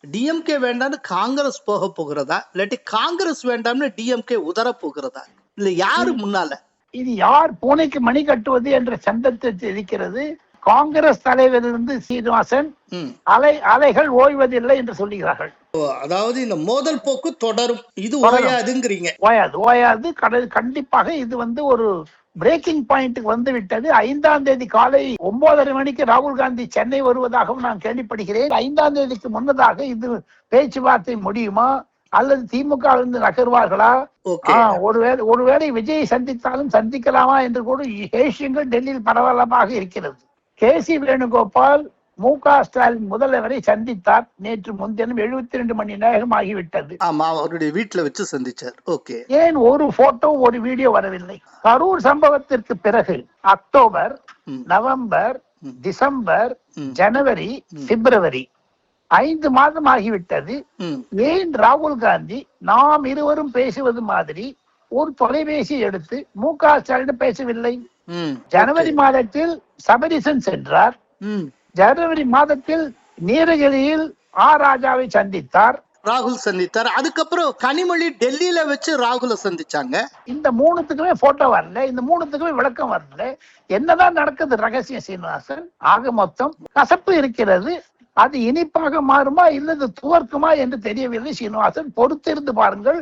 DMK வேண்டாம்னு காங்கிரஸ் போக போகிறதா, இல்லாட்டி காங்கிரஸ் வேண்டாம்னு டிஎம்கே உதற போகிறதா, இல்ல யாரு முன்னால? இது யார் பூனைக்கு மணி கட்டுவது என்ற சந்தத்தை இருக்கிறது. காங்கிரஸ் தலைவரிலிருந்து சீனிவாசன் அலைகள் ஓய்வதில்லை என்று சொல்லுகிறார்கள். அதாவது இந்த மோதல் போக்கு தொடரும், இது ஓயாதுங்கிறீங்க. ஓயாது. கண்டிப்பாக இது ஒரு பிரேக்கிங் பாயிண்ட்டுக்கு வந்து விட்டது. 5ஆம் தேதி காலை 9:30 மணிக்கு ராகுல் காந்தி சென்னை வருவதாகவும் நான் கேள்விப்படுகிறேன். 5ஆம் தேதிக்கு முன்னதாக இது பேச்சுவார்த்தை முடியுமா அல்லது திமுக இருந்து நகர்வார்களா? ஒருவேளை விஜயை சந்தித்தாலும் சந்திக்கலாமா என்று கூட விஷயங்கள் டெல்லியில் பரவலாக இருக்கிறது. KC வேணுகோபால் மு.க. ஸ்டாலின் முதல்வரை சந்தித்தார். நேற்று முன்தினம் 72 மணி நேரம் ஆகிவிட்டது. அவருடைய வீட்டுல வச்சு சந்திச்சார். ஏன் ஒரு போட்டோ ஒரு வீடியோ வரவில்லை? கரூர் சம்பவத்திற்கு பிறகு அக்டோபர், நவம்பர், டிசம்பர், ஜனவரி, பிப்ரவரி 5 மாதம் ஆகிவிட்டது. ஏன் ராகுல் காந்தி நாம் இருவரும் பேசுவது மாதிரி ஒரு தொலைபேசி எடுத்து மு.க. ஸ்டாலின் பேசவில்லை? ஜனவரி மாதத்தில் சபரிசன் சென்றார். ஜனவரி மாதத்தில் நீலகிரியில் ராஜாவை சந்தித்தார், ராகுல் சந்தித்தார். அதுக்கப்புறம் கனிமொழி டெல்லியில வச்சு ராகுல சந்திச்சாங்க. இந்த 3த்துக்குமே போட்டோ வரல, இந்த 3த்துக்குமே விளக்கம் வரல. என்னதான் நடக்குது ரகசியம் சீனிவாசன்? ஆக மொத்தம் கசப்பு இருக்கிறது. அது இனிப்பாக மாறுமா இல்லது துவர்க்குமா என்று தெரியவில்லை சீனிவாசன். பொறுத்திருந்து பாருங்கள்.